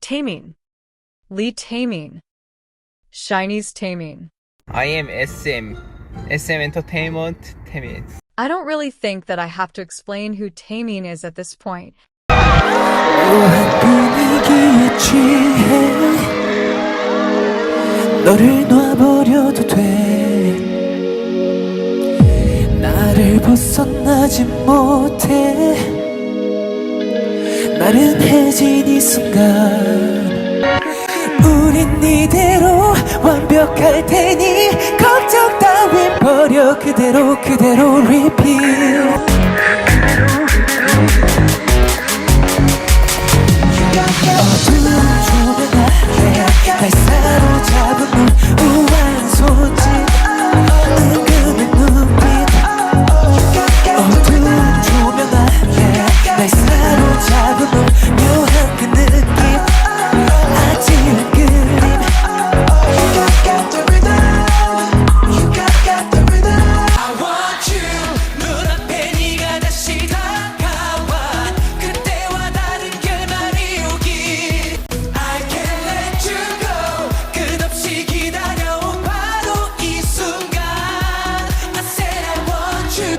Taemin. Lee Taemin. Shiny's Taemin. I am SM Entertainment Taemin. I don't really think that I have to explain who Taemin is at this point. 너를 놔버려도 돼 나를 벗어나지 못해 나른해진 이 순간 우린 이대로 완벽할 테니 걱정 따윈 버려 그대로 repeat 어두운 조명 아래 날 사로잡은 눈 우아한 손짓 은근한 눈빛 어두운 조명 아래 날 사로잡은 눈 묘한 그 느낌 아찔한 그림 I want you 눈앞에 네가 다시 다가와 그때와 다른 결말이 오길 I can't let you go 끝없이 기다려온 바로 이 순간 I said I want you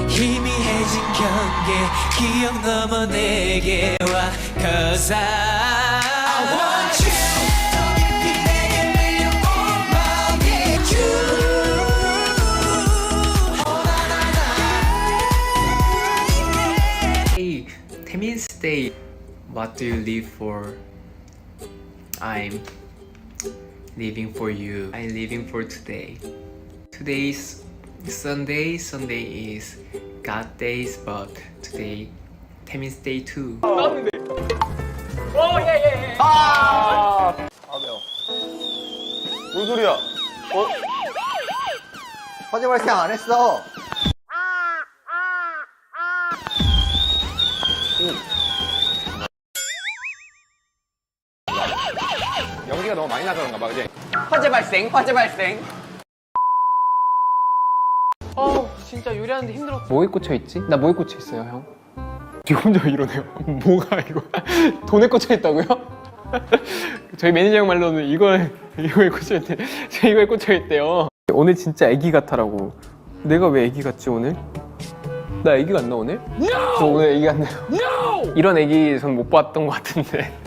희미해진 경계 기억 넘어 내게 와 Cause I want you 더 깊이 내게 밀려온 마음이 you Hey, Taemin's Day. What do you live for? I'm living for you. I'm living for today. Today's Sunday. Sunday is God days, but today Taemin's Day too. 뭔 소리야? 화재 발생 안 했어. 연기가 너무 많이 나서 그런가 봐, 그지? 화재 발생. 진짜 요리하는데 힘들었어. 뭐에 꽂혀 있지? 나 뭐에 꽂혀 있어요, 형? 지금 혼자 이러네요. 뭐가 이거? 돈에 꽂혀 있다고요? 저희 매니저 형 말로는 이거에 꽂혀 있대. 저 이거에 꽂혀 있대요. 오늘 진짜 애기 같아라고. 내가 왜 애기 같지 오늘? 나 애기 같나 오늘? No! 저 오늘 애기 같나요? No! 이런 애기 전 못 봤던 것 같은데.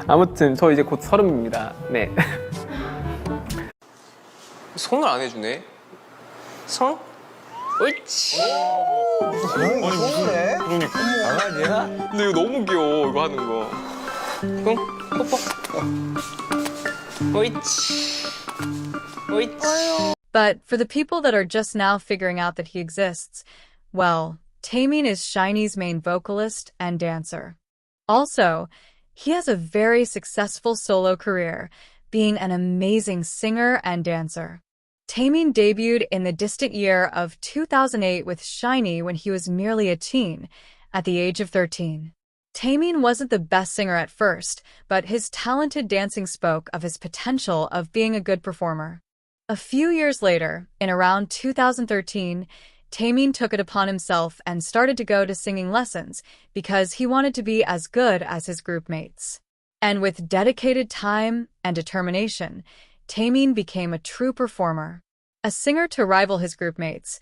아무튼 저 이제 곧 30입니다. 네. 손을 안 해주네. 손? 옳지. 아니 무슨 그러니까. 강아지야? 근데 이거 너무 귀여워 이거 하는 거. 응? 뽀뽀. 옳지. 옳지. But for the people that are just now figuring out that he exists, well, Taemin is Shiny's main vocalist and dancer. Also, he has a very successful solo career, being an amazing singer and dancer. Taemin debuted in the distant year of 2008 with Shiny when he was merely a teen, at the age of 13. Taemin wasn't the best singer at first, but his talented dancing spoke of his potential of being a good performer. A few years later, in around 2013, Taemin took it upon himself and started to go to singing lessons because he wanted to be as good as his group mates. And with dedicated time and determination, Taemin became a true performer, a singer to rival his group mates,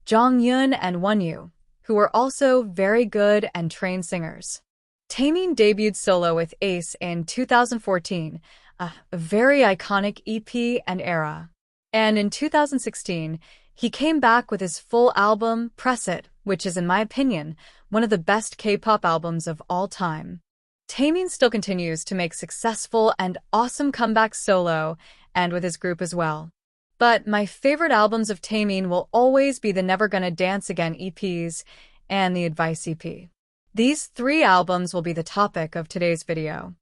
Jonghyun and Wonyu, who were also very good and trained singers. Taemin debuted solo with Ace in 2014, a very iconic EP and era. And in 2016, he came back with his full album, Press It, which is, in my opinion, one of the best K-pop albums of all time. Taemin still continues to make successful and awesome comebacks solo and with his group as well. But my favorite albums of Taemin will always be the Never Gonna Dance Again EPs and the Advice EP. These three albums will be the topic of today's video.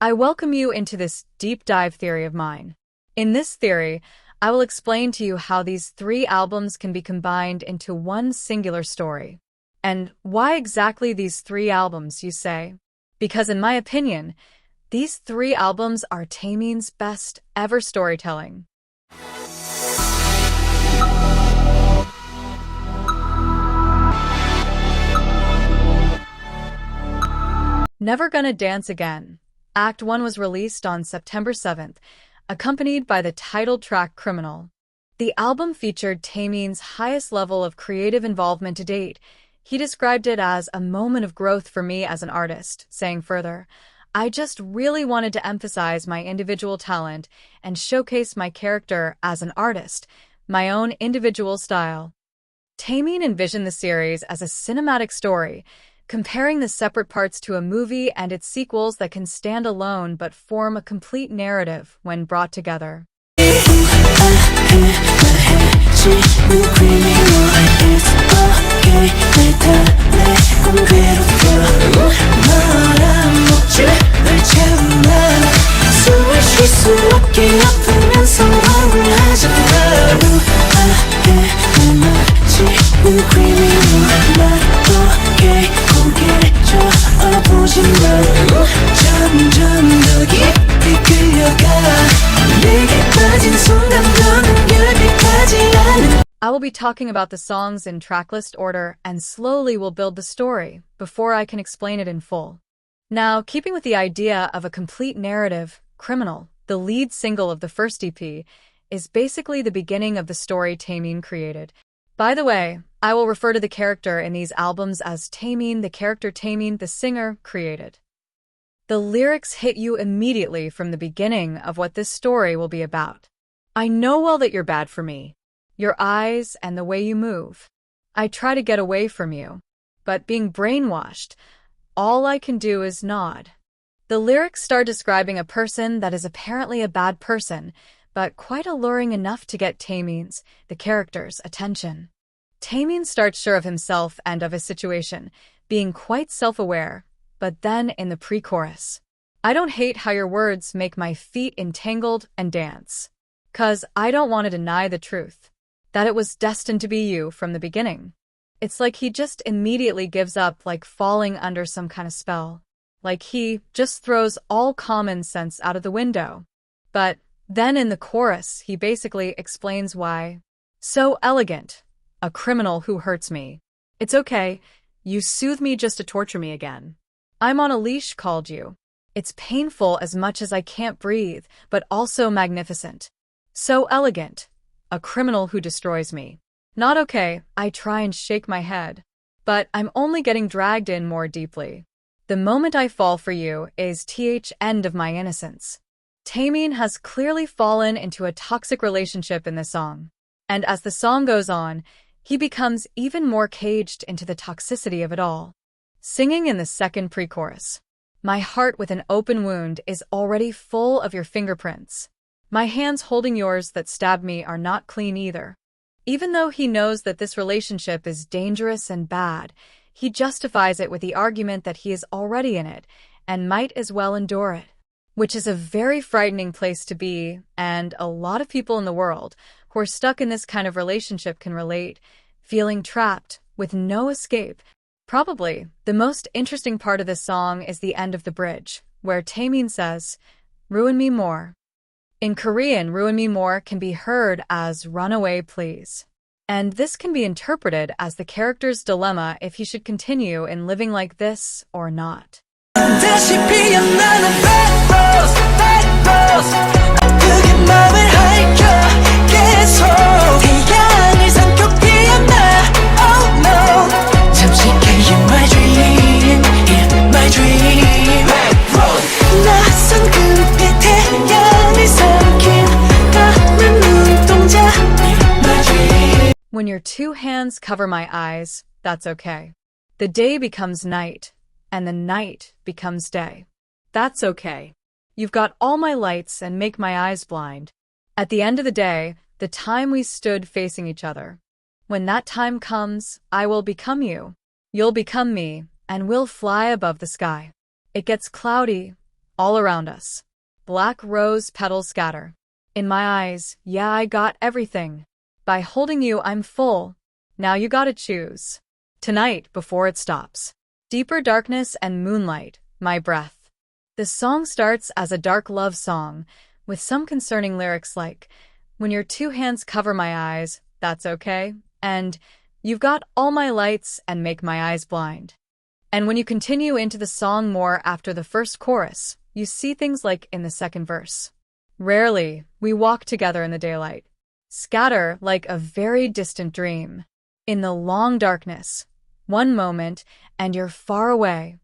I welcome you into this deep dive theory of mine. In this theory, I will explain to you how these three albums can be combined into one singular story. And why exactly these three albums, you say? Because in my opinion, these three albums are Taemin's best ever storytelling. Never Gonna Dance Again, Act 1 was released on September 7th, accompanied by the title track Criminal. The album featured Taemin's highest level of creative involvement to date. He described it as a moment of growth for me as an artist, saying further, "I just really wanted to emphasize my individual talent and showcase my character as an artist, my own individual style." Taemin envisioned the series as a cinematic story, comparing the separate parts to a movie and its sequels that can stand alone but form a complete narrative when brought together. I will be talking about the songs in tracklist order and slowly will build the story before I can explain it in full. Now, keeping with the idea of a complete narrative, Criminal, the lead single of the first EP, is basically the beginning of the story Taemin created. By the way, I will refer to the character in these albums as Taemin, the character Taemin, the singer, created. The lyrics hit you immediately from the beginning of what this story will be about. "I know well that you're bad for me. Your eyes and the way you move. I try to get away from you, but being brainwashed, all I can do is nod." The lyrics start describing a person that is apparently a bad person, but quite alluring enough to get Taemin's, the character's, attention. Taemin starts sure of himself and of his situation, being quite self-aware, but then in the pre-chorus, "I don't hate how your words make my feet entangled and dance. 'Cause I don't want to deny the truth. That it was destined to be you from the beginning." It's like he just immediately gives up, like falling under some kind of spell. Like he just throws all common sense out of the window. But then in the chorus, he basically explains why. "So elegant. A criminal who hurts me. It's okay. You soothe me just to torture me again. I'm on a leash, called you. It's painful as much as I can't breathe, but also magnificent. So elegant. A criminal who destroys me. Not okay, I try and shake my head. But I'm only getting dragged in more deeply. The moment I fall for you is end of my innocence." Taemin has clearly fallen into a toxic relationship in the song. And as the song goes on, he becomes even more caged into the toxicity of it all. Singing in the second pre-chorus, "My heart with an open wound is already full of your fingerprints. My hands holding yours that stabbed me are not clean either." Even though he knows that this relationship is dangerous and bad, he justifies it with the argument that he is already in it and might as well endure it, which is a very frightening place to be, and a lot of people in the world who are stuck in this kind of relationship can relate, feeling trapped with no escape. Probably the most interesting part of this song is the end of the bridge, where Taemin says, "Ruin me more." In Korean, "ruin me more" can be heard as "run away, please." And this can be interpreted as the character's dilemma if he should continue in living like this or not. 다시 피어나는 bad rose, bad rose. 아프게 맘을 핥혀 계속 태양을 삼켜 피어나. Oh no. 잠시 in my dream, in my dream. Bad rose. 낯선 그빛 태양을 삼킨 까만 눈동자. In my dream. When your two hands cover my eyes, that's okay. The day becomes night, and the night becomes day. That's okay. You've got all my lights and make my eyes blind. At the end of the day, the time we stood facing each other. When that time comes, I will become you. You'll become me, and we'll fly above the sky. It gets cloudy all around us. Black rose petals scatter. In my eyes, yeah, I got everything. By holding you, I'm full. Now you gotta choose. Tonight, before it stops. Deeper darkness and moonlight, my breath. The song starts as a dark love song, with some concerning lyrics like, "When your two hands cover my eyes, that's okay," and "You've got all my lights and make my eyes blind." And when you continue into the song more after the first chorus, you see things like in the second verse. Rarely, we walk together in the daylight. Scatter like a very distant dream. In the long darkness, one moment, and you're far away.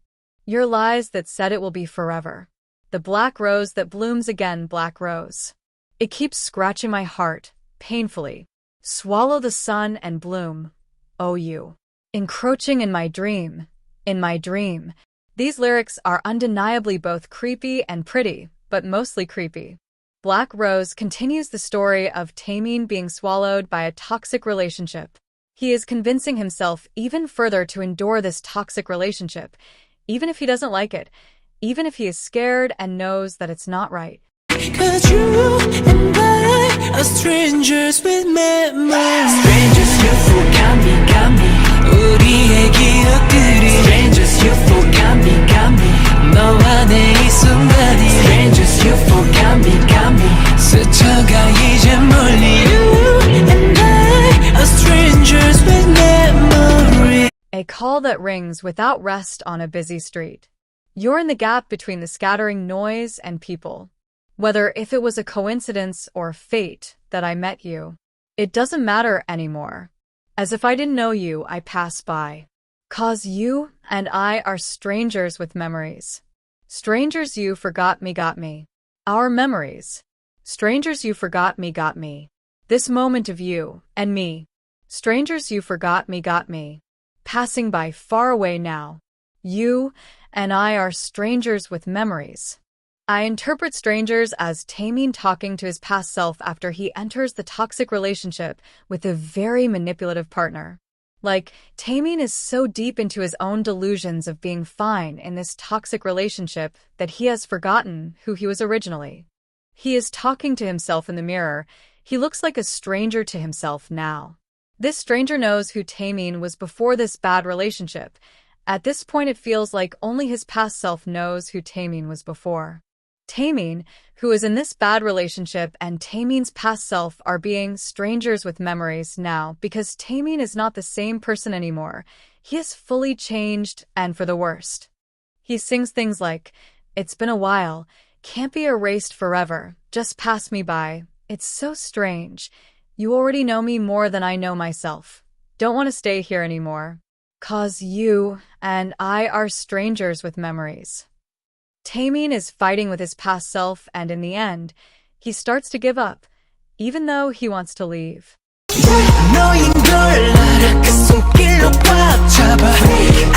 Your lies that said it will be forever. The black rose that blooms again, black rose. It keeps scratching my heart, painfully. Swallow the sun and bloom. Oh, you. Encroaching in my dream. In my dream. These lyrics are undeniably both creepy and pretty, but mostly creepy. Black Rose continues the story of Taemin being swallowed by a toxic relationship. He is convincing himself even further to endure this toxic relationship, even if he doesn't like it, even if he is scared and knows that it's not right. 'Cause you and I are strangers with memories. Strangers you forgot me, got me. 우리의 기억들이 Strangers you forgot me, got me. 너와 내 이 순간이 Strangers you forgot me, got me. 스쳐가 이제 멀리. You and I are strangers with memories. A call that rings without rest on a busy street. You're in the gap between the scattering noise and people. Whether if it was a coincidence or fate that I met you, it doesn't matter anymore. As if I didn't know you, I pass by. 'Cause you and I are strangers with memories. Strangers you forgot me, got me. Our memories. Strangers you forgot me, got me. This moment of you and me. Strangers you forgot me, got me. Passing by far away now. You and I are strangers with memories. I interpret strangers as Taemin talking to his past self after he enters the toxic relationship with a very manipulative partner. Like, Taemin is so deep into his own delusions of being fine in this toxic relationship that he has forgotten who he was originally. He is talking to himself in the mirror. He looks like a stranger to himself now. This stranger knows who Taemin was before this bad relationship. At this point, it feels like only his past self knows who Taemin was before. Taemin, who is in this bad relationship, and Taemin's past self are being strangers with memories now because Taemin is not the same person anymore. He has fully changed, and for the worst. He sings things like, "It's been a while, can't be erased forever, just pass me by. It's so strange. You already know me more than I know myself. Don't want to stay here anymore. 'Cause you and I are strangers with memories." Taemin is fighting with his past self, and in the end, he starts to give up, even though he wants to leave. 너인 걸 알아 그 손길로 꽉 잡아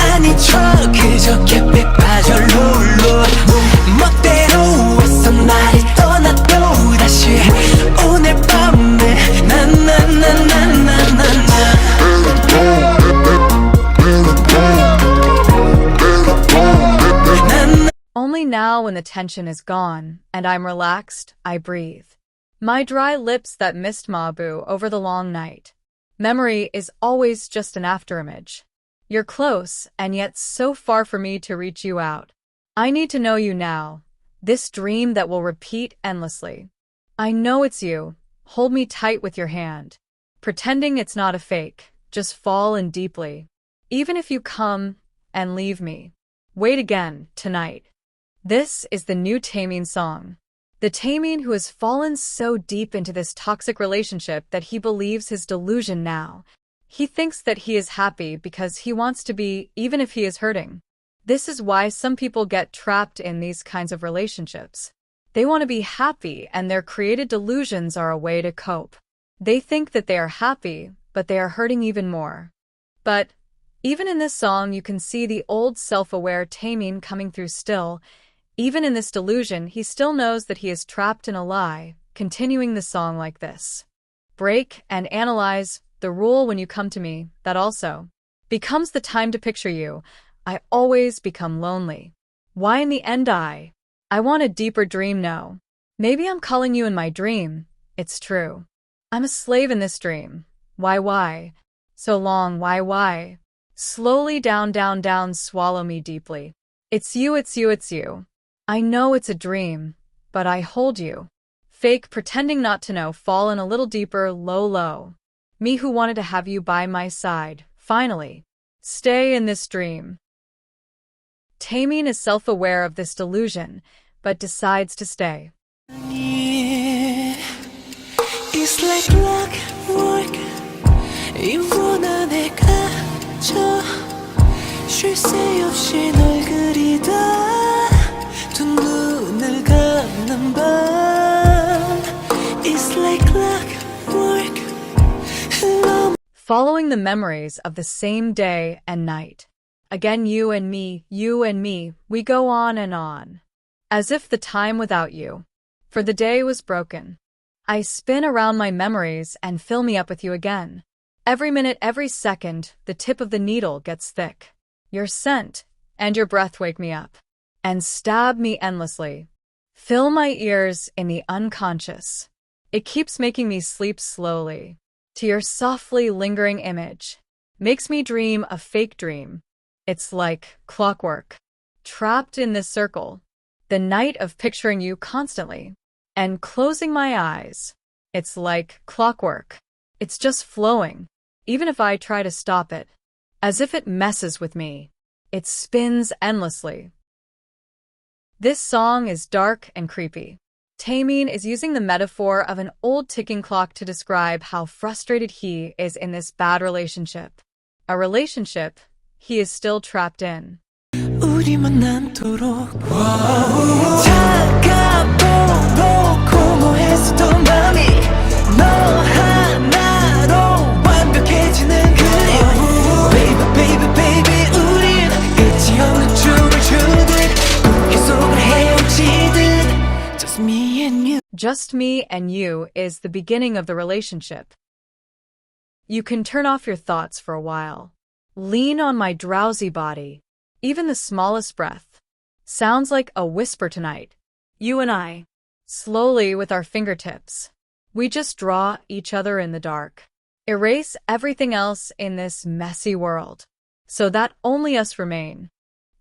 아닌 척 그저 깊이 빠져 룰루 멋대로 왔어 나를 떠나도 다시 오늘 밤에 나나나나나나나 Only now when the tension is gone, and I'm relaxed, I breathe. My dry lips that missed Mabu over the long night. Memory is always just an afterimage. You're close, and yet so far for me to reach you out. I need to know you now. This dream that will repeat endlessly. I know it's you. Hold me tight with your hand. Pretending it's not a fake. Just fall in deeply. Even if you come and leave me. Wait again, tonight. This is the new Taemin song. The Taemin who has fallen so deep into this toxic relationship that he believes his delusion now. He thinks that he is happy because he wants to be, even if he is hurting. This is why some people get trapped in these kinds of relationships. They want to be happy, and their created delusions are a way to cope. They think that they are happy, but they are hurting even more. But even in this song, you can see the old self-aware Taemin coming through still. Even in this delusion, he still knows that he is trapped in a lie, continuing the song like this. Break and analyze, the rule when you come to me, that also becomes the time to picture you. I always become lonely. Why in the end I want a deeper dream, no. Maybe I'm calling you in my dream, it's true. I'm a slave in this dream. Why? So long, why? Slowly down, swallow me deeply. It's you. I know it's a dream, but I hold you. Fake, pretending not to know, fallen a little deeper, low. Me who wanted to have you by my side, finally. Stay in this dream. Taemin is self-aware of this delusion, but decides to stay. It's like clockwork 이원 안에 갇혀 쉴 새 없이 널 그리다 두 눈을 감는 밤 It's like clockwork Following the memories of the same day and night. Again, you and me, we go on and on. As if the time without you, for the day was broken. I spin around my memories and fill me up with you again. Every minute, every second, the tip of the needle gets thick. Your scent and your breath wake me up and stab me endlessly. Fill my ears in the unconscious. It keeps making me sleep slowly to your softly lingering image. Makes me dream a fake dream. It's like clockwork. Trapped in this circle. The night of picturing you constantly. And closing my eyes. It's like clockwork. It's just flowing. Even if I try to stop it. As if it messes with me. It spins endlessly. This song is dark and creepy. Taemin is using the metaphor of an old ticking clock to describe how frustrated he is in this bad relationship. A relationship he is still trapped in. 우리만 남도록 차가보고 공허했었던 맘이 너 하나로 완벽해지는 그림 Baby baby baby 우린 끝이 없는 춤을 추듯 꿈 속을 헤엄치듯 Just me and you Just me and you is the beginning of the relationship. You can turn off your thoughts for a while. Lean on my drowsy body. Even the smallest breath sounds like a whisper tonight. You and I, slowly with our fingertips, we just draw each other in the dark. Erase everything else in this messy world, so that only us remain.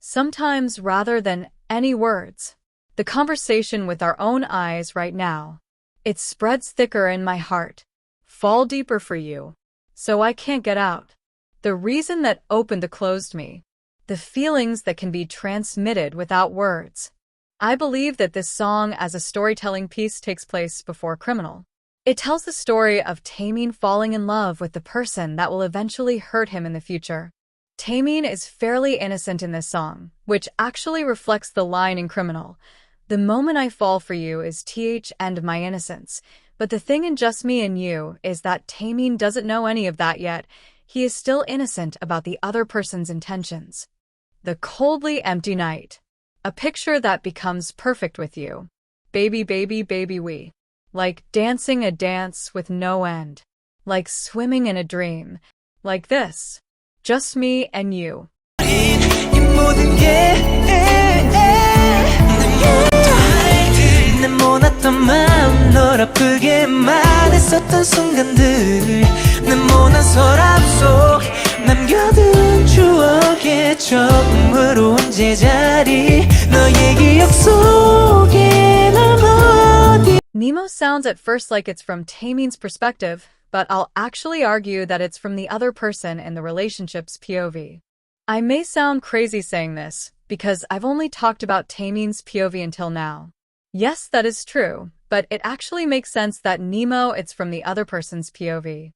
Sometimes rather than any words, the conversation with our own eyes right now, it spreads thicker in my heart, fall deeper for you, so I can't get out. The reason that opened the closed me. The feelings that can be transmitted without words. I believe that this song as a storytelling piece takes place before Criminal. It tells the story of Taemin falling in love with the person that will eventually hurt him in the future. Taemin is fairly innocent in this song, which actually reflects the line in Criminal. The moment I fall for you is th and my innocence, but the thing in Just Me and You is that Taemin doesn't know any of that yet. He is still innocent about the other person's intentions. The coldly empty night. A picture that becomes perfect with you. Baby, baby, baby, we. Like dancing a dance with no end. Like swimming in a dream. Like this. Just me and you. 내 모나던 마음 널 아프게만 했었던 순간들 내 모난 서랍 속 남겨둔 추억의 처음으로 온 제자리 너의 기억 속에 넌 어디 Nemo sounds at first like it's from Taemin's perspective, but I'll actually argue that it's from the other person in the relationship's POV. I may sound crazy saying this, because I've only talked about Taemin's POV until now. Yes, that is true, but it actually makes sense that Nemo it's from the other person's POV.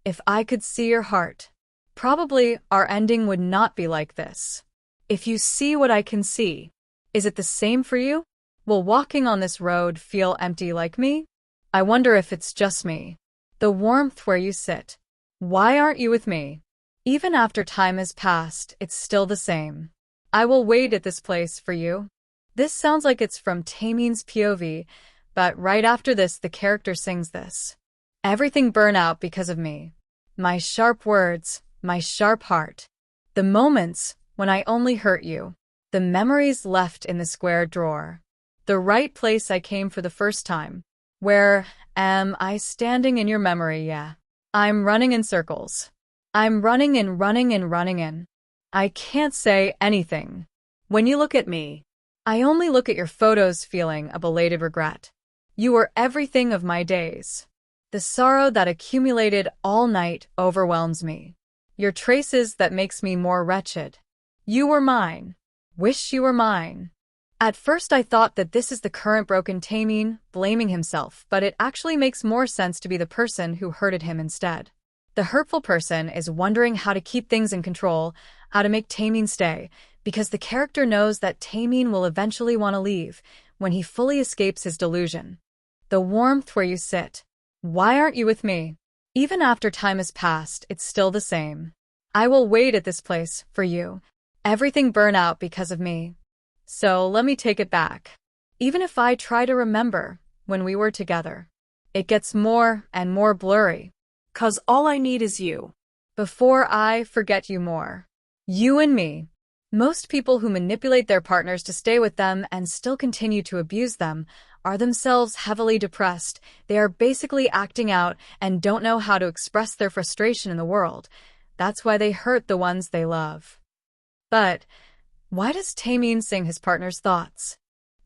If I could see your heart, probably our ending would not be like this. If you see what I can see, is it the same for you? Will walking on this road feel empty like me? I wonder if it's just me. The warmth where you sit. Why aren't you with me? Even after time has passed, it's still the same. I will wait at this place for you. This sounds like it's from Taemin's POV, but right after this the character sings this. Everything burn out because of me. My sharp words, my sharp heart. The moments when I only hurt you. The memories left in the square drawer. The right place I came for the first time. Where am I standing in your memory? Yeah. I'm running in circles. I'm running and running and running in. I can't say anything. When you look at me, I only look at your photos feeling a belated regret. You were everything of my days. The sorrow that accumulated all night overwhelms me. Your traces that makes me more wretched. You were mine. Wish you were mine. At first I thought that this is the current broken Taemin blaming himself, but it actually makes more sense to be the person who hurted him instead. The hurtful person is wondering how to keep things in control, how to make Taemin stay, because the character knows that Taemin will eventually want to leave when he fully escapes his delusion. The warmth where you sit. Why aren't you with me? Even after time has passed, it's still the same. I will wait at this place for you. Everything burn out because of me. So let me take it back. Even if I try to remember when we were together, it gets more and more blurry. 'Cause all I need is you. Before I forget you more. You and me. Most people who manipulate their partners to stay with them and still continue to abuse them are themselves heavily depressed. They are basically acting out and don't know how to express their frustration in the world. That's why they hurt the ones they love. But why does Taemin sing his partner's thoughts?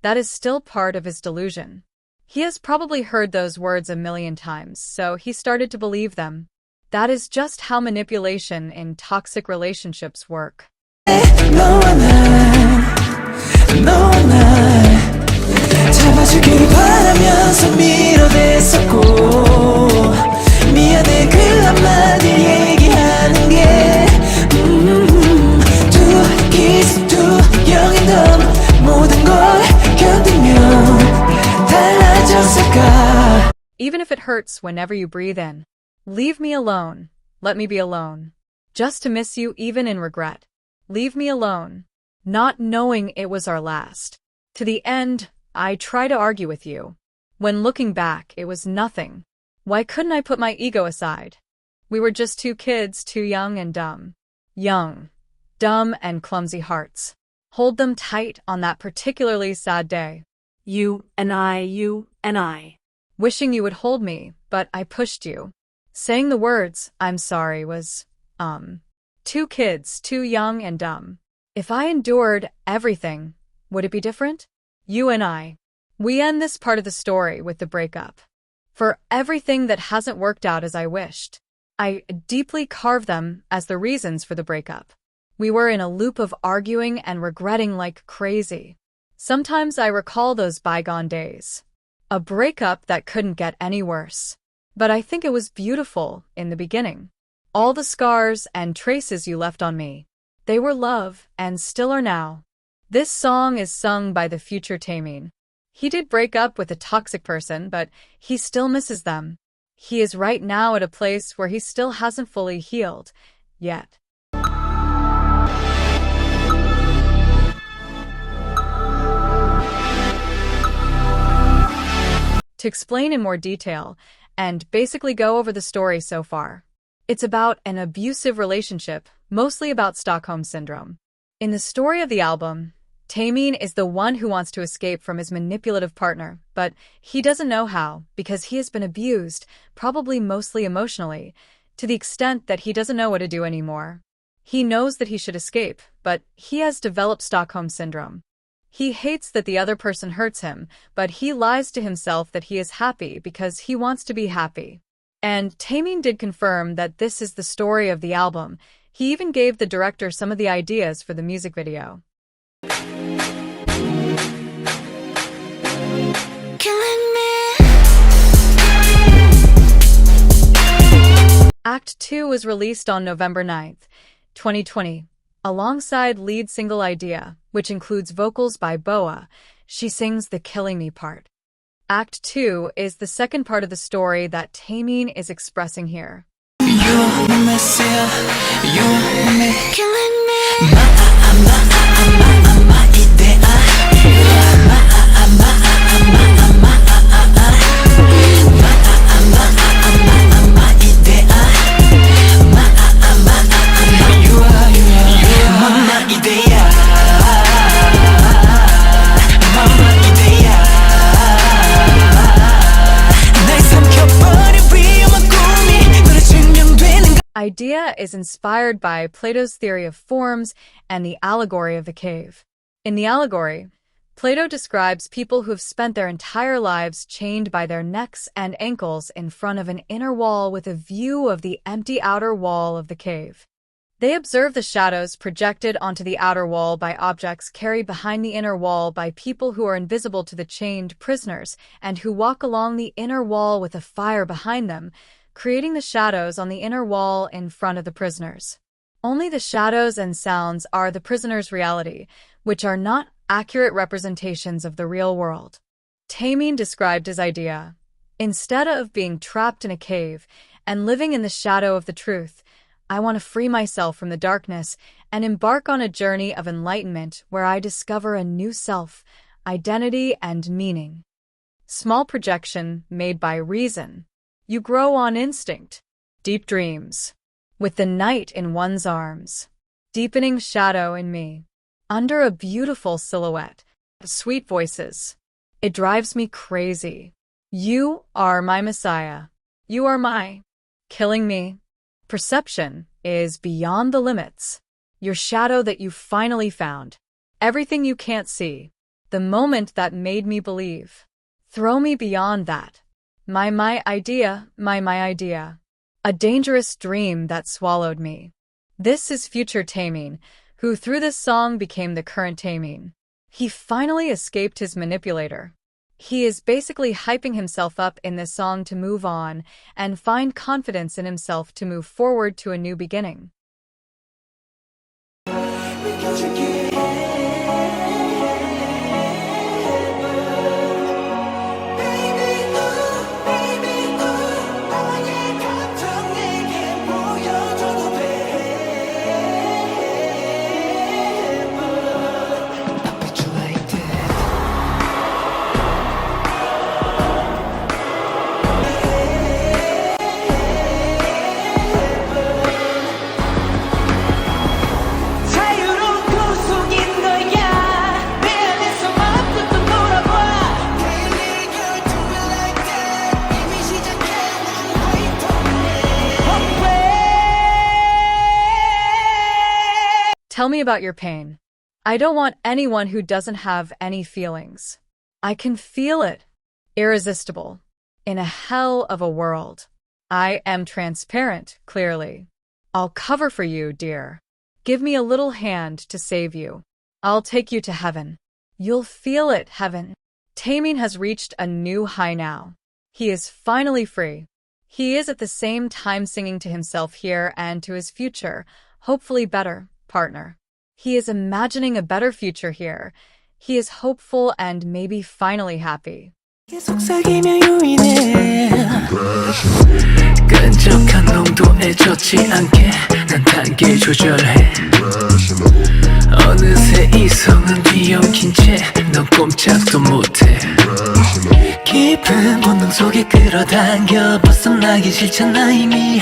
That is still part of his delusion. He has probably heard those words a million times, so he started to believe them. That is just how manipulation in toxic relationships work. 너와 날 잡아주길 바라면서 밀어댔었고 미안해 그 한마디 얘기하는 게 두 kiss 두 영인 넌 모든 걸 견디면 달라졌을까. Even if it hurts whenever you breathe in. Leave me alone. Let me be alone. Just to miss you even in regret. Leave me alone. Not knowing it was our last. To the end, I try to argue with you. When looking back, it was nothing. Why couldn't I put my ego aside? We were just two kids, too young and dumb. Young, dumb, and clumsy hearts. Hold them tight on that particularly sad day. You and I. Wishing you would hold me, but I pushed you. Saying the words, I'm sorry, was, two kids, too young and dumb. If I endured everything, would it be different? You and I. We end this part of the story with the breakup. For everything that hasn't worked out as I wished, I deeply carved them as the reasons for the breakup. We were in a loop of arguing and regretting like crazy. Sometimes I recall those bygone days. A breakup that couldn't get any worse. But I think it was beautiful in the beginning. All the scars and traces you left on me. They were love and still are now. This song is sung by the future Taemin. He did break up with a toxic person, but he still misses them. He is right now at a place where he still hasn't fully healed, yet. To explain in more detail, and basically go over the story so far. It's about an abusive relationship, mostly about Stockholm Syndrome. In the story of the album, Taemin is the one who wants to escape from his manipulative partner, but he doesn't know how because he has been abused, probably mostly emotionally, to the extent that he doesn't know what to do anymore. He knows that he should escape, but he has developed Stockholm Syndrome. He hates that the other person hurts him, but he lies to himself that he is happy because he wants to be happy. And Taemin did confirm that this is the story of the album. He even gave the director some of the ideas for the music video. Act 2 was released on November 9th, 2020, alongside lead single Idea, which includes vocals by Boa. She sings the killing me part. Act 2 is the second part of the story that Taemin is expressing here. Idea is inspired by Plato's theory of forms and the allegory of the cave. In the allegory, Plato describes people who have spent their entire lives chained by their necks and ankles in front of an inner wall with a view of the empty outer wall of the cave. They observe the shadows projected onto the outer wall by objects carried behind the inner wall by people who are invisible to the chained prisoners and who walk along the inner wall with a fire behind them, creating the shadows on the inner wall in front of the prisoners. Only the shadows and sounds are the prisoners' reality, which are not accurate representations of the real world. Taemin described his idea. Instead of being trapped in a cave and living in the shadow of the truth, I want to free myself from the darkness and embark on a journey of enlightenment where I discover a new self, identity, and meaning. Small projection made by reason. You grow on instinct. Deep dreams. With the night in one's arms. Deepening shadow in me. Under a beautiful silhouette. Sweet voices. It drives me crazy. You are my Messiah. You are my killing me. Perception is beyond the limits. Your shadow that you finally found. Everything you can't see. The moment that made me believe. Throw me beyond that. My idea, my idea. A dangerous dream that swallowed me. This is future Taemin, who through this song became the current Taemin. He finally escaped his manipulator. He is basically hyping himself up in this song to move on and find confidence in himself to move forward to a new beginning. Tell me about your pain. I don't want anyone who doesn't have any feelings. I can feel it. Irresistible. In a hell of a world. I am transparent, clearly. I'll cover for you, dear. Give me a little hand to save you. I'll take you to heaven. You'll feel it, heaven. Taemin has reached a new high now. He is finally free. He is at the same time singing to himself here and to his future, hopefully better, partner. He is imagining a better future here. He is hopeful and maybe finally happy. 속삭이며 유인해 끈적한 농도에 젖지 않게 난 단계 조절해 어느새 이성은 뒤엉킨 채 넌 꼼짝도 못해 깊은 본능 속에 끌어당겨 벗어나기 싫잖아 이미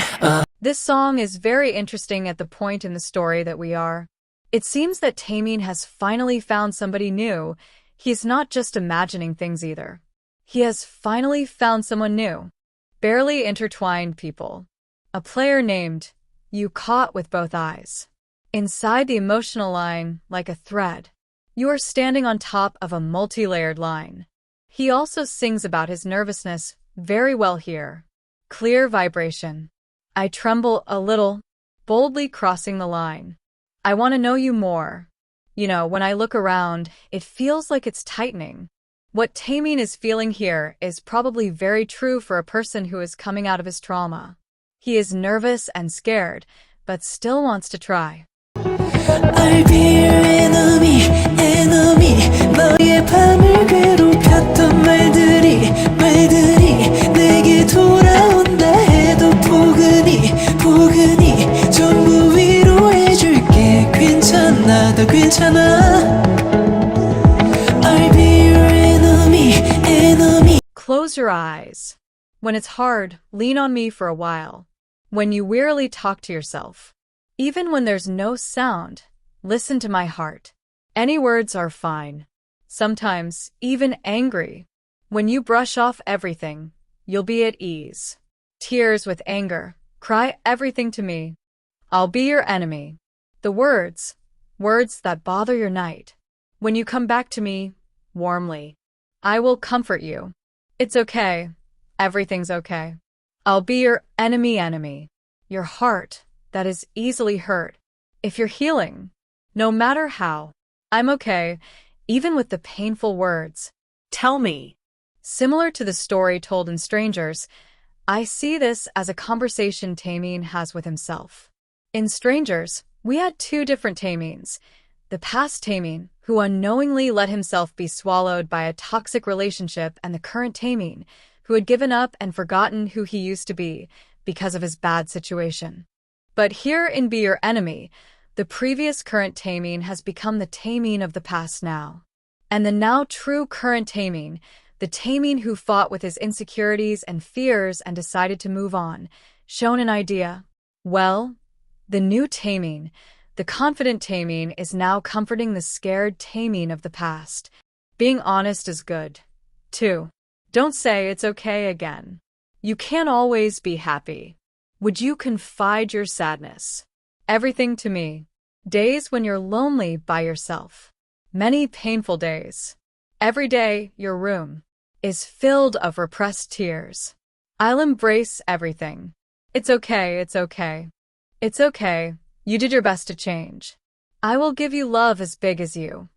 This song is very interesting at the point in the story that we are. It seems that Taemin has finally found somebody new. He's not just imagining things either. He has finally found someone new. Barely intertwined people. A player named You Caught with Both Eyes. Inside the emotional line, like a thread. You are standing on top of a multi-layered line. He also sings about his nervousness very well here. Clear vibration. I tremble a little, boldly crossing the line. I want to know you more. You know, when I look around, it feels like it's tightening. What Taemin is feeling here is probably very true for a person who is coming out of his trauma. He is nervous and scared, but still wants to try. I'll be your enemy, enemy 너의 밤을 괴롭혔던 말들이 내게 돌아온다 해도 포근히 전부 위로해줄게 괜찮아 다 괜찮아 I'll be your enemy Close your eyes. When it's hard, lean on me for a while. When you wearily talk to yourself. Even when there's no sound, listen to my heart. Any words are fine. Sometimes, even angry. When you brush off everything, you'll be at ease. Tears with anger, cry everything to me. I'll be your enemy. The words that bother your night. When you come back to me, warmly, I will comfort you. It's okay. Everything's okay. I'll be your enemy. Your heart that is easily hurt. If you're healing, no matter how, I'm okay, even with the painful words. Tell me. Similar to the story told in Strangers, I see this as a conversation Taemin has with himself. In Strangers, we had two different Taemins. The past Taemin, who unknowingly let himself be swallowed by a toxic relationship, and the current Taemin, who had given up and forgotten who he used to be because of his bad situation. But here in Be Your Enemy, the previous current Taemin has become the Taemin of the past now. And the now true current Taemin, the Taemin who fought with his insecurities and fears and decided to move on, shown an idea. Well, the new Taemin, the confident Taemin, is now comforting the scared Taemin of the past. Being honest is good, too. Don't say it's okay again. You can't always be happy. Would you confide your sadness? Everything to me. Days when you're lonely by yourself. Many painful days. Every day, your room is filled of repressed tears. I'll embrace everything. It's okay, it's okay. It's okay. You did your best to change. I will give you love as big as you.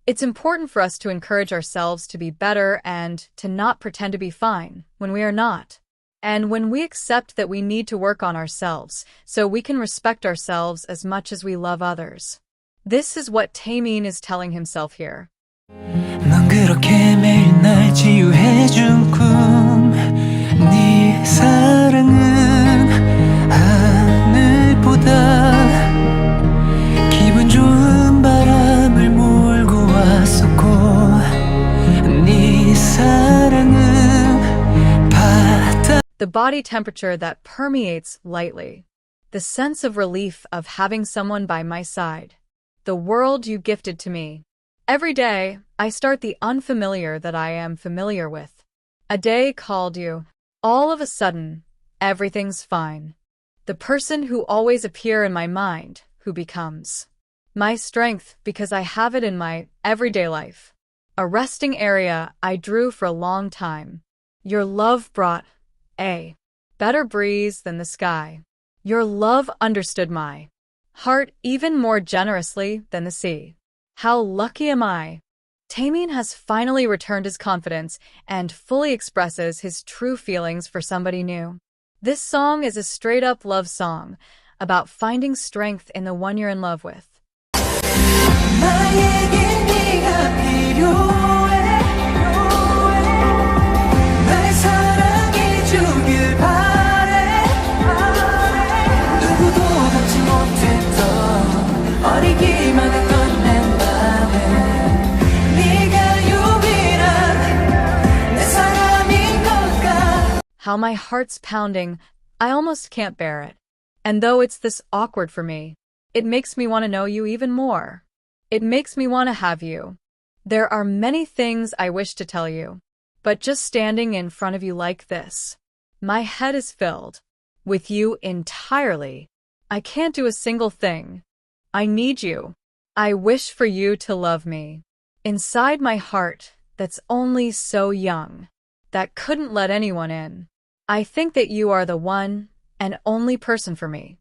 It's important for us to encourage ourselves to be better and to not pretend to be fine when we are not. And when we accept that we need to work on ourselves so we can respect ourselves as much as we love others. This is what Taemin is telling himself here. 넌 그렇게 매일 날 치유해준 꿈 네 사랑은 하늘보다 기분 좋은 바람을 몰고 왔었고 네 사랑은 바다 The body temperature that permeates lightly. The sense of relief of having someone by my side. The world you gifted to me. Every day, I start the unfamiliar that I am familiar with. A day called you. All of a sudden, everything's fine. The person who always appear in my mind, who becomes my strength because I have it in my everyday life. A resting area I drew for a long time. Your love brought a better breeze than the sky. Your love understood my heart even more generously than the sea. How lucky am I? Taemin has finally returned his confidence and fully expresses his true feelings for somebody new. This song is a straight-up love song about finding strength in the one you're in love with. 나에게 네가 필요해 날 사랑해주길 바래 누구도 갖지 못했던 어리기만 했던 내 맘에 네가 유일한 내 사람인 것 같아. How my heart's pounding, I almost can't bear it. And though it's this awkward for me, it makes me want to know you even more. It makes me want to have you. There are many things I wish to tell you, but just standing in front of you like this, my head is filled with you entirely. I can't do a single thing. I need you. I wish for you to love me. Inside my heart, that's only so young, that couldn't let anyone in. I think that you are the one and only person for me.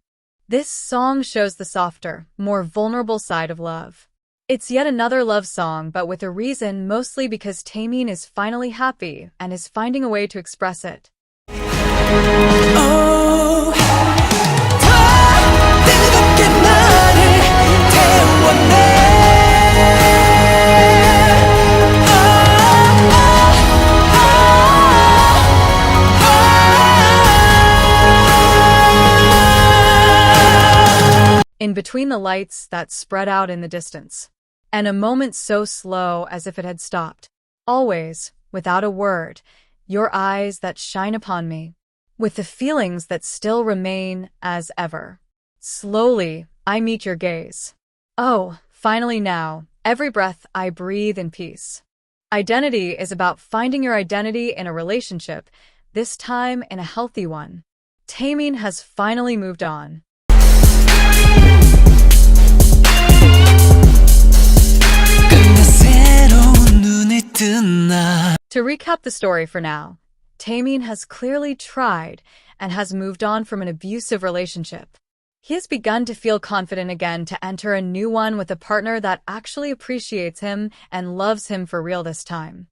This song shows the softer, more vulnerable side of love. It's yet another love song, but with a reason, mostly because Taemin is finally happy and is finding a way to express it. 더 뜨겁게 나를 태웠네. In between the lights that spread out in the distance, and a moment so slow as if it had stopped. Always, without a word, your eyes that shine upon me, with the feelings that still remain as ever. Slowly, I meet your gaze. Oh, finally now, every breath I breathe in peace. Identity is about finding your identity in a relationship, this time in a healthy one. Taemin has finally moved on. To recap the story for now, Taemin has clearly tried and has moved on from an abusive relationship. He has begun to feel confident again to enter a new one with a partner that actually appreciates him and loves him for real this time.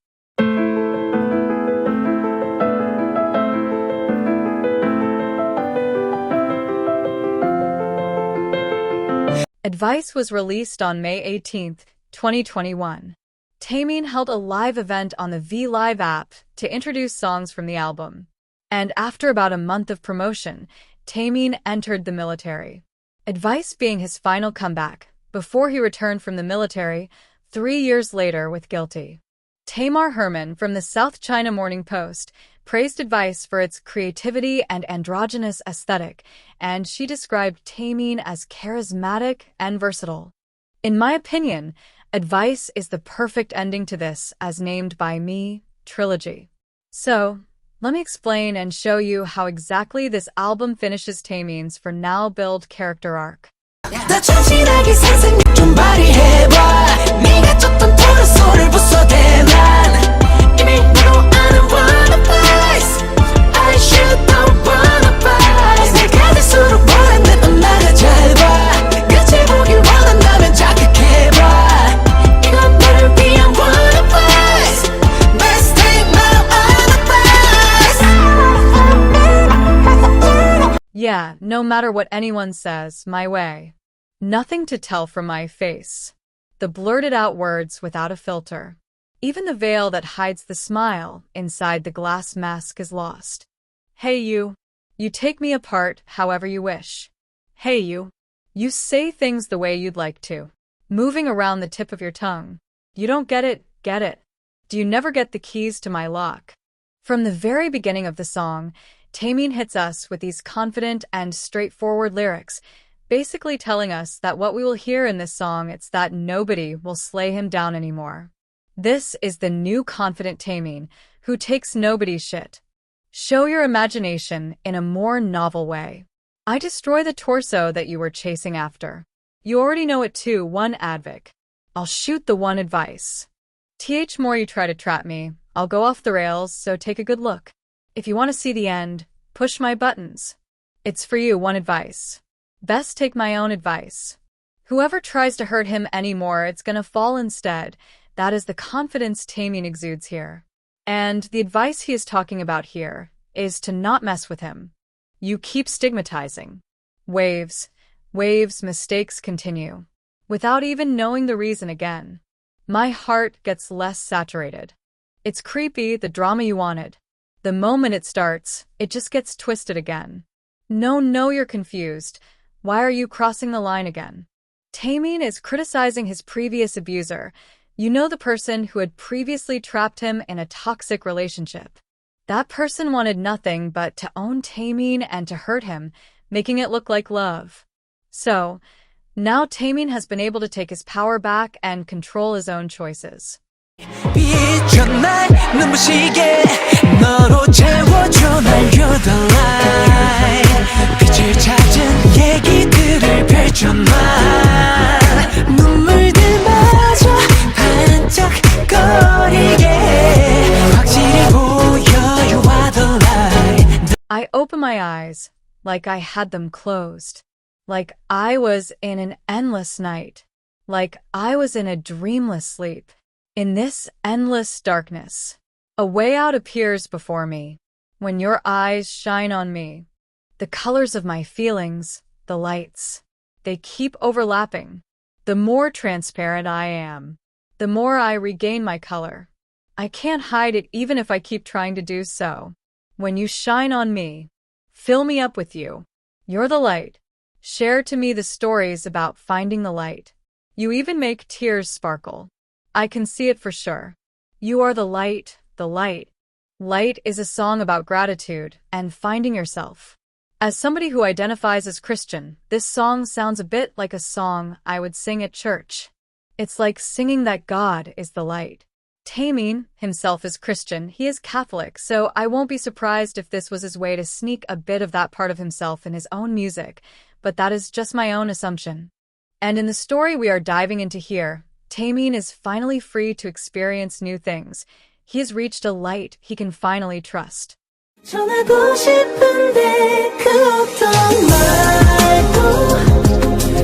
Advice was released on May 18, 2021. Taemin held a live event on the V Live app to introduce songs from the album. And after about a month of promotion, Taemin entered the military. Advice being his final comeback, before he returned from the military 3 years later with Guilty. Tamar Herman from the South China Morning Post praised Advice for its creativity and androgynous aesthetic, and she described Taemin as charismatic and versatile. In my opinion, Advice is the perfect ending to this As Named by Me trilogy. So, let me explain and show you how exactly this album finishes Taemin's for now build character arc. 더 천진하게 상상력 좀 발휘해봐 네가 쫓던 토르소를 부숴대만 이미 너로 아는 one advice I should know one advice 내가 될수록 원한 내 엄마가 잘봐 끝을 보길 원한다면 자극해봐 이건 너를 위한 one advice Best take my own advice Yeah, no matter what anyone says, my way. Nothing to tell from my face. The blurted out words without a filter. Even the veil that hides the smile inside the glass mask is lost. Hey you. You take me apart however you wish. Hey you. You say things the way you'd like to. Moving around the tip of your tongue. You don't get it, get it. Do you never get the keys to my lock? From the very beginning of the song, Taemin hits us with these confident and straightforward lyrics, basically telling us that what we will hear in this song it's that nobody will slay him down anymore. This is the new confident Taemin, who takes nobody's shit. Show your imagination in a more novel way. I destroy the torso that you were chasing after. You already know it too, one advic. I'll shoot the one advice. More you try to trap me, I'll go off the rails, so take a good look. If you want to see the end, push my buttons. It's for you, one advice. Best take my own advice. Whoever tries to hurt him anymore, it's gonna fall instead. That is the confidence Taemin exudes here. And the advice he is talking about here is to not mess with him. You keep stigmatizing. Waves, mistakes continue. Without even knowing the reason again. My heart gets less saturated. It's creepy, the drama you wanted. The moment it starts, it just gets twisted again. No, you're confused. Why are you crossing the line again? Taemin is criticizing his previous abuser. You know, the person who had previously trapped him in a toxic relationship. That person wanted nothing but to own Taemin and to hurt him, making it look like love. So, now Taemin has been able to take his power back and control his own choices. 비춰 날 눈부시게 너로 채워줘 날 You're the light 빛을 찾은 얘기들을 펼쳐놔 눈물들마저 반짝거리게 확실히 보여 You are the light I open my eyes like I had them closed, like I was in an endless night, like I was in a dreamless sleep. In this endless darkness, a way out appears before me. When your eyes shine on me, the colors of my feelings, the lights, they keep overlapping. The more transparent I am, the more I regain my color. I can't hide it even if I keep trying to do so. When you shine on me, fill me up with you. You're the light. Share to me the stories about finding the light. You even make tears sparkle. I can see it for sure. You are the light, the light. Light is a song about gratitude and finding yourself. As somebody who identifies as Christian, this song sounds a bit like a song I would sing at church. It's like singing that God is the light. Taemin himself is Christian, he is Catholic, so I won't be surprised if this was his way to sneak a bit of that part of himself in his own music, but that is just my own assumption. And in the story we are diving into here, Taemin is finally free to experience new things. He has reached a light he can finally trust. 전하고 싶은데 그 어떤 말도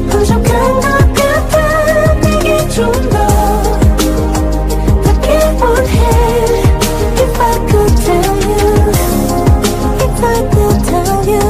부족한 것 같아 내게 좀 더 닿게 원해 If I could tell you If I could tell you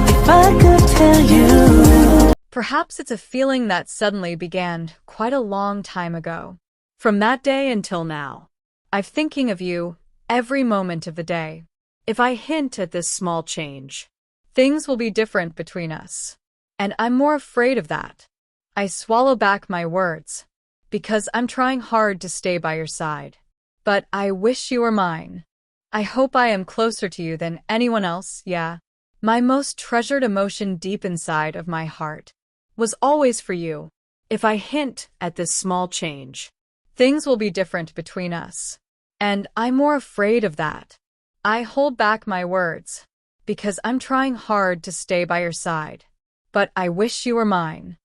If I could tell you Perhaps it's a feeling that suddenly began quite a long time ago. From that day until now, I'm thinking of you every moment of the day. If I hint at this small change, Things will be different between us. And I'm more afraid of that. I swallow back my words, because I'm trying hard to stay by your side. But I wish you were mine. I hope I am closer to you than anyone else, yeah. My most treasured emotion deep inside of my heart was always for you. if I hint at this small change, Things will be different between us. And I'm more afraid of that. I hold back my words, because I'm trying hard to stay by your side. But I wish you were mine.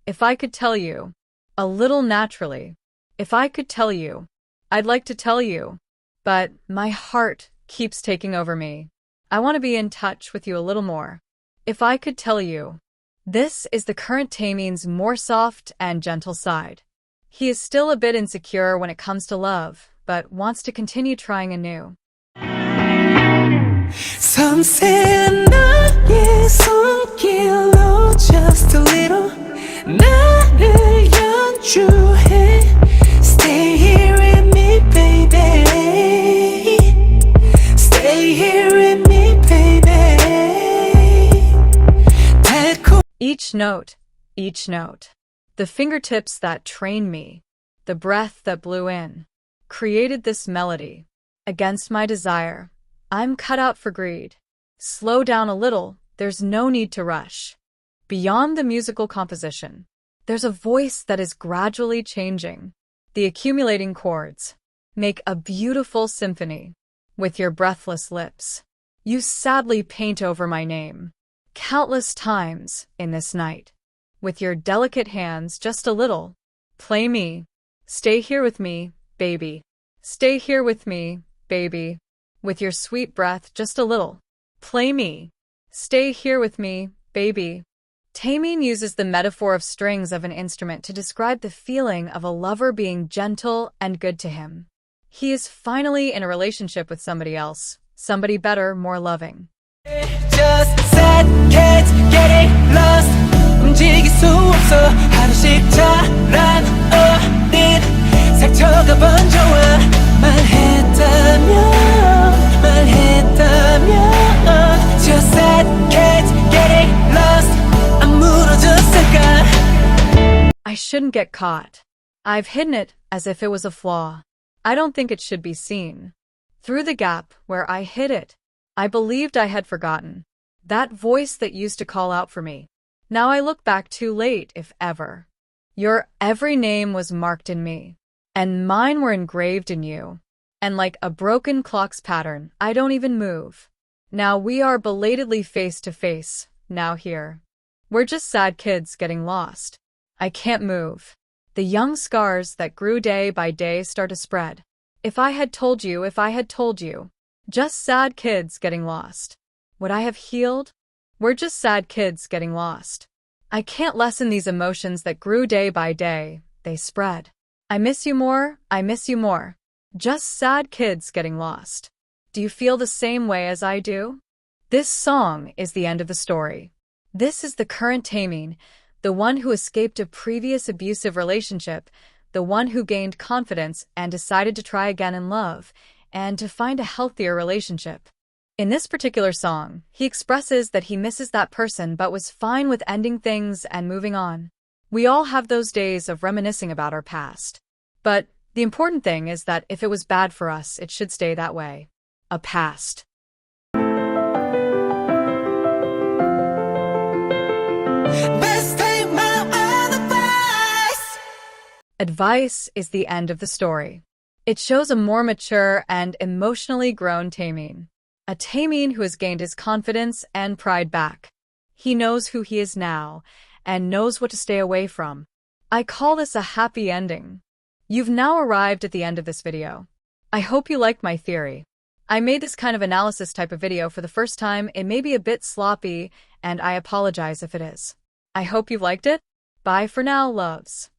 If I could tell you, a little naturally, if I could tell you, I'd like to tell you, but my heart keeps taking over me. I want to be in touch with you a little more. If I could tell you, this is the current Taemin's more soft and gentle side. He is still a bit insecure when it comes to love, but wants to continue trying anew. 섬세한 너의 손길로 just a little 나를 연주해 Stay here with me baby Stay here with me baby 달콤 Each note, the fingertips that trained me, the breath that blew in, created this melody. Against my desire, I'm cut out for greed. Slow down a little, there's no need to rush. Beyond the musical composition, there's a voice that is gradually changing. The accumulating chords make a beautiful symphony. With your breathless lips, you sadly paint over my name. Countless times in this night. With your delicate hands just a little, play me. Stay here with me, baby. Stay here with me, baby. With your sweet breath just a little, play me. Stay here with me, baby. Taemin uses the metaphor of strings of an instrument to describe the feeling of a lover being gentle and good to him. He is finally in a relationship with somebody else, somebody better, more loving. Just sad kids getting lost 움직일 수 없어 하루씩 자란 어린 상처가 번져와 말했다면 Just sad kids getting lost 안 무너졌을까 I shouldn't get caught. I've hidden it as if it was a flaw. I don't think it should be seen. Through the gap where I hid it, I believed I had forgotten. That voice that used to call out for me. Now I look back too late, if ever. Your every name was marked in me, and mine were engraved in you. And like a broken clock's pattern, I don't even move. Now we are belatedly face to face, now here. We're just sad kids getting lost. I can't move. The young scars that grew day by day start to spread. If I had told you, just sad kids getting lost. Would I have healed? We're just sad kids getting lost. I can't lessen these emotions that grew day by day. They spread. I miss you more. Just sad kids getting lost. Do you feel the same way as I do? This song is the end of the story. This is the current Taemin, the one who escaped a previous abusive relationship, the one who gained confidence and decided to try again in love, and to find a healthier relationship. In this particular song, he expresses that he misses that person but was fine with ending things and moving on. We all have those days of reminiscing about our past. But the important thing is that if it was bad for us, it should stay that way. A past. Best take my advice Advice is the end of the story. It shows a more mature and emotionally grown Taemin. A Taemin who has gained his confidence and pride back. He knows who he is now, and knows what to stay away from. I call this a happy ending. You've now arrived at the end of this video. I hope you liked my theory. I made this kind of analysis type of video for the first time. It may be a bit sloppy, and I apologize if it is. I hope you liked it. Bye for now, loves.